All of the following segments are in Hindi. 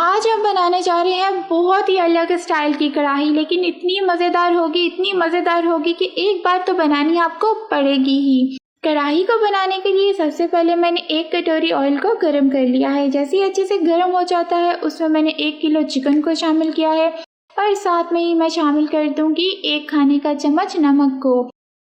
आज हम बनाने जा रहे हैं बहुत ही अलग स्टाइल की कढ़ाई, लेकिन इतनी मज़ेदार होगी कि एक बार तो बनानी आपको पड़ेगी ही। कढ़ाई को बनाने के लिए सबसे पहले मैंने 1 कटोरी ऑयल को गर्म कर लिया है। जैसे ही अच्छे से गर्म हो जाता है उसमें मैंने 1 किलो चिकन को शामिल किया है और साथ में ही मैं शामिल कर दूंगी 1 खाने का चम्मच नमक को।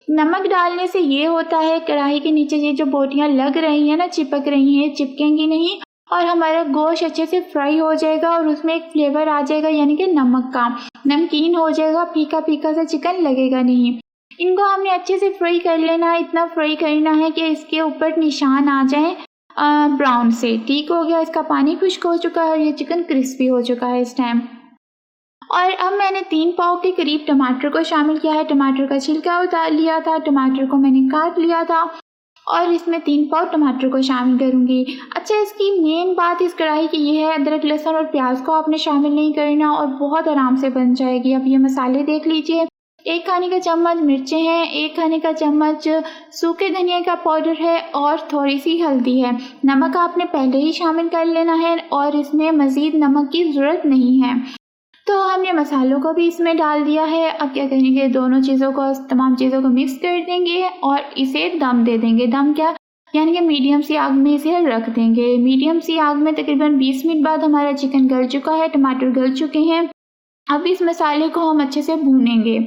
नमक डालने से ये होता है कढ़ाई के नीचे ये जो बोटियां लग रही हैं ना, चिपक रही हैं, चिपकेंगी नहीं और हमारा गोश्त अच्छे से फ्राई हो जाएगा और उसमें एक फ्लेवर आ जाएगा, यानी कि नमक का, नमकीन हो जाएगा, फीका फीका सा चिकन लगेगा नहीं। इनको हमने अच्छे से फ्राई कर लेना है, इतना फ्राई करना है कि इसके ऊपर निशान आ जाए ब्राउन से। ठीक हो गया, इसका पानी खुश्क हो चुका है और ये चिकन क्रिस्पी हो चुका है इस टाइम। और अब मैंने 3 पाव के करीब टमाटर को शामिल किया है। टमाटर का छिलका उतार लिया था, टमाटर को मैंने काट लिया था और इसमें 3 पाव टमाटर को शामिल करूंगी। अच्छा, इसकी मेन बात इस कढ़ाई की ये है, अदरक लहसुन और प्याज को आपने शामिल नहीं करना और बहुत आराम से बन जाएगी। अब ये मसाले देख लीजिए, 1 खाने का चम्मच मिर्चें हैं, 1 खाने का चम्मच सूखे धनिया का पाउडर है और थोड़ी सी हल्दी है। नमक आपने पहले ही शामिल कर लेना है और इसमें मज़ीद नमक की ज़रूरत नहीं है। तो हमने मसालों को भी इसमें डाल दिया है। अब क्या करेंगे, दोनों चीज़ों को, तमाम चीज़ों को मिक्स कर देंगे और इसे दम दे देंगे। दम क्या, यानी कि मीडियम सी आग में इसे रख देंगे। मीडियम सी आग में तकरीबन 20 मिनट बाद हमारा चिकन गल चुका है, टमाटर गल चुके हैं। अब इस मसाले को हम अच्छे से भूनेंगे,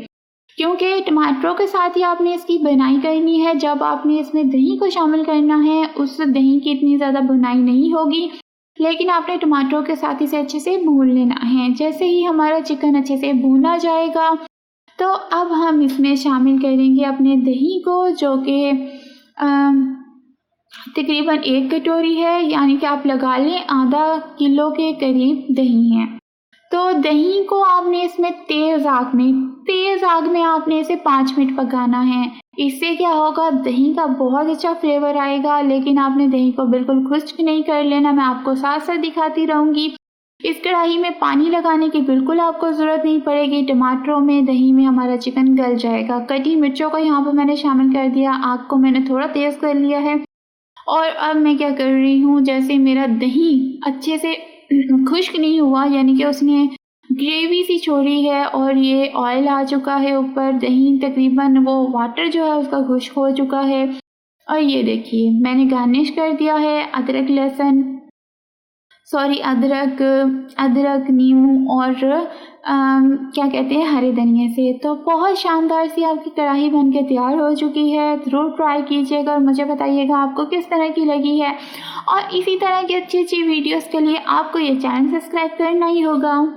क्योंकि टमाटरों के साथ ही आपने इसकी बुनाई करनी है। जब आपने इसमें दही को शामिल करना है, उस दही की इतनी ज़्यादा बुनाई नहीं होगी, लेकिन आपने टमाटरों के साथ इसे अच्छे से भून लेना है। जैसे ही हमारा चिकन अच्छे से भूना जाएगा तो अब हम इसमें शामिल करेंगे अपने दही को, जो कि तकरीबन 1 कटोरी है, यानी कि आप लगा लें आधा किलो के करीब दही है। तो दही को आपने इसमें तेज़ आग में आपने इसे 5 मिनट पकाना है। इससे क्या होगा, दही का बहुत अच्छा फ्लेवर आएगा, लेकिन आपने दही को बिल्कुल खुश्क नहीं कर लेना। मैं आपको साथ साथ दिखाती रहूँगी। इस कढ़ाई में पानी लगाने की बिल्कुल आपको ज़रूरत नहीं पड़ेगी। टमाटरों में, दही में हमारा चिकन गल जाएगा। कटी मिर्चों को यहाँ पर मैंने शामिल कर दिया, आग को मैंने थोड़ा तेज़ कर लिया है। और अब मैं क्या कर रही हूँ, जैसे मेरा दही अच्छे से खुश्क नहीं हुआ, यानी कि उसने ग्रेवी सी छोड़ी है और ये ऑयल आ चुका है ऊपर, दही तकरीबन वो वाटर जो है उसका खुश्क हो चुका है। और ये देखिए मैंने गार्निश कर दिया है अदरक, नींबू और क्या कहते हैं, हरे धनिया से। तो बहुत शानदार सी आपकी कढ़ाई बनके तैयार हो चुकी है। ज़रूर ट्राई कीजिएगा और मुझे बताइएगा आपको किस तरह की लगी है। और इसी तरह की अच्छी अच्छी वीडियोस के लिए आपको ये चैनल सब्सक्राइब करना ही होगा।